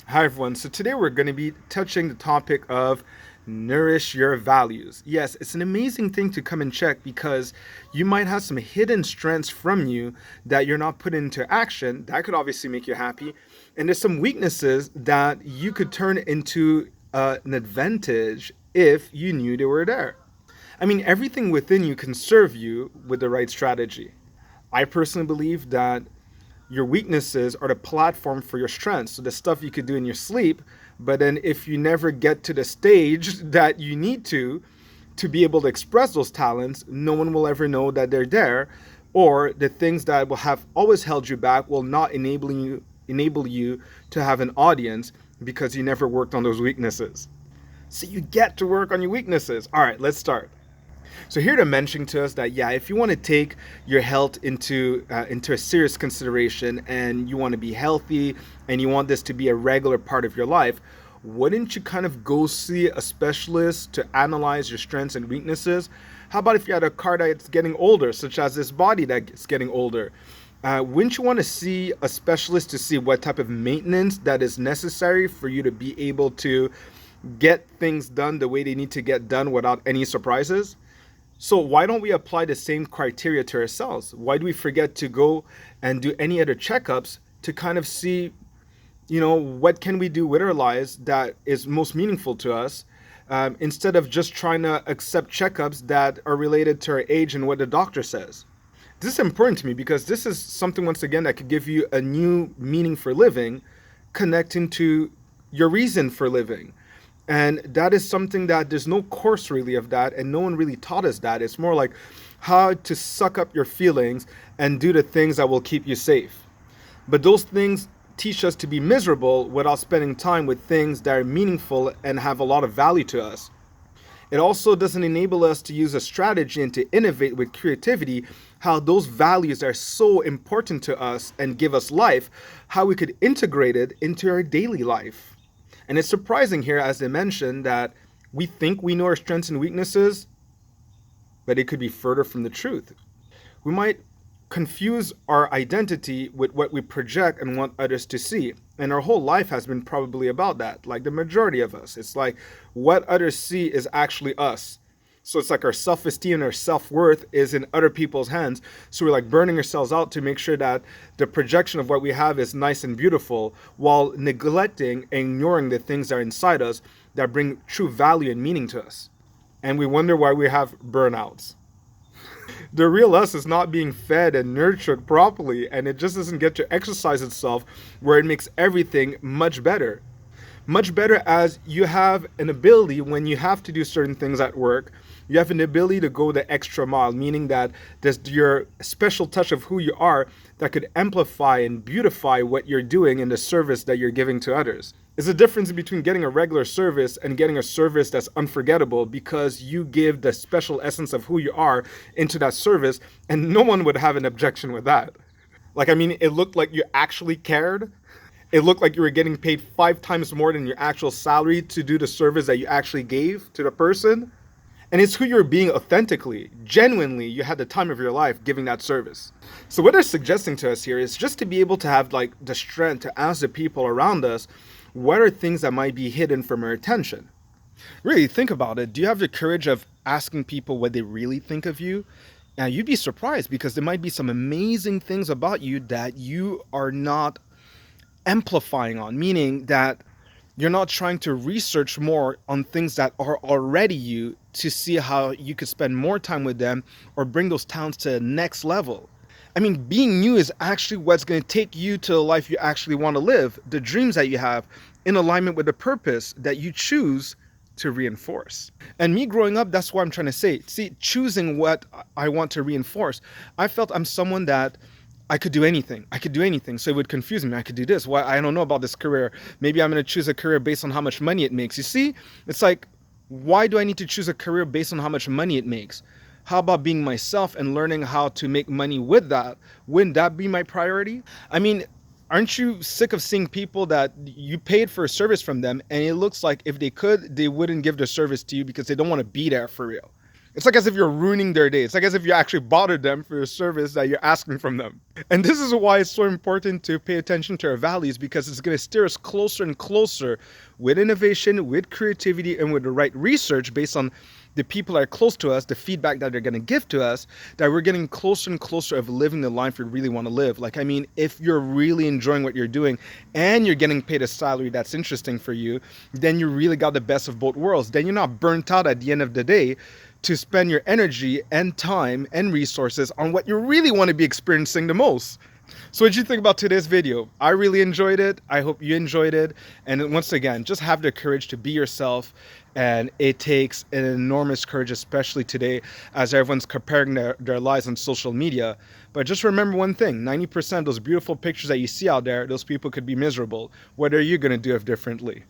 Hi, everyone. So, today we're going to be touching the topic of nourish your values. Yes, it's an amazing thing to come and check because you might have some hidden strengths from you that you're not putting into action. That could obviously make you happy. And there's some weaknesses that you could turn into an advantage if you knew they were there. I mean, everything within you can serve you with the right strategy. I personally believe that your weaknesses are the platform for your strengths. So the stuff you could do in your sleep, but then if you never get to the stage that you need to be able to express those talents, no one will ever know that they're there, or the things that will have always held you back will not enable you to have an audience because you never worked on those weaknesses. So you get to work on your weaknesses. All right, let's start. So here to mention to us that yeah, if you want to take your health into a serious consideration and you want to be healthy and you want this to be a regular part of your life, wouldn't you kind of go see a specialist to analyze your strengths and weaknesses? How about if you had a car that's getting older, such as this body that's getting older? Wouldn't you want to see a specialist to see what type of maintenance that is necessary for you to be able to get things done the way they need to get done without any surprises? So why don't we apply the same criteria to ourselves? Why do we forget to go and do any other checkups to kind of see, what can we do with our lives that is most meaningful to us, instead of just trying to accept checkups that are related to our age and what the doctor says. This is important to me because this is something, once again, that could give you a new meaning for living, connecting to your reason for living. And that is something that there's no course really of that, and no one really taught us that. It's more like how to suck up your feelings and do the things that will keep you safe. But those things teach us to be miserable without spending time with things that are meaningful and have a lot of value to us. It also doesn't enable us to use a strategy and to innovate with creativity, how those values are so important to us and give us life, how we could integrate it into our daily life. And it's surprising here, as I mentioned, that we think we know our strengths and weaknesses, but it could be further from the truth. We might confuse our identity with what we project and want others to see. And our whole life has been probably about that, like the majority of us. It's like what others see is actually us. So it's like our self esteem and our self worth is in other people's hands. So we're like burning ourselves out to make sure that the projection of what we have is nice and beautiful while neglecting and ignoring the things that are inside us that bring true value and meaning to us. And we wonder why we have burnouts. The real us is not being fed and nurtured properly, and it just doesn't get to exercise itself where it makes everything much better. Much better as you have an ability when you have to do certain things at work. You have an ability to go the extra mile, meaning that there's your special touch of who you are that could amplify and beautify what you're doing in the service that you're giving to others. There's a difference between getting a regular service and getting a service that's unforgettable because you give the special essence of who you are into that service, and no one would have an objection with that. Like, I mean, it looked like you actually cared. It looked like you were getting paid 5 times more than your actual salary to do the service that you actually gave to the person. And it's who you're being authentically, genuinely. You had the time of your life giving that service. So what they're suggesting to us here is just to be able to have like the strength to ask the people around us what are things that might be hidden from our attention. Really think about it. Do you have the courage of asking people what they really think of you? Now you'd be surprised because there might be some amazing things about you that you are not amplifying on, meaning that you're not trying to research more on things that are already you to see how you could spend more time with them or bring those talents to the next level. I mean, being you is actually what's going to take you to the life you actually want to live, the dreams that you have, in alignment with the purpose that you choose to reinforce. And me growing up, that's what I'm trying to say. See, choosing what I want to reinforce. I felt I'm someone that I could do anything. I could do anything. So it would confuse me. I could do this. Why? I don't know about this career. Maybe I'm going to choose a career based on how much money it makes. You see, it's like, why do I need to choose a career based on how much money it makes? How about being myself and learning how to make money with that? Wouldn't that be my priority? I mean, aren't you sick of seeing people that you paid for a service from them and it looks like if they could, they wouldn't give the service to you because they don't want to be there for real? It's like as if you're ruining their day. It's like as if you actually bothered them for a service that you're asking from them. And this is why it's so important to pay attention to our values, because it's going to steer us closer and closer with innovation, with creativity, and with the right research based on the people that are close to us, the feedback that they're going to give to us, that we're getting closer and closer of living the life we really want to live. Like, I mean, if you're really enjoying what you're doing and you're getting paid a salary that's interesting for you, then you really got the best of both worlds. Then you're not burnt out at the end of the day to spend your energy and time and resources on what you really want to be experiencing the most. So what did you think about today's video? I really enjoyed it. I hope you enjoyed it. And once again, just have the courage to be yourself. And it takes an enormous courage, especially today, as everyone's comparing their lives on social media. But just remember one thing, 90% of those beautiful pictures that you see out there, those people could be miserable. What are you going to do it differently?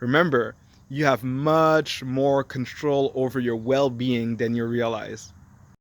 Remember, you have much more control over your well-being than you realize.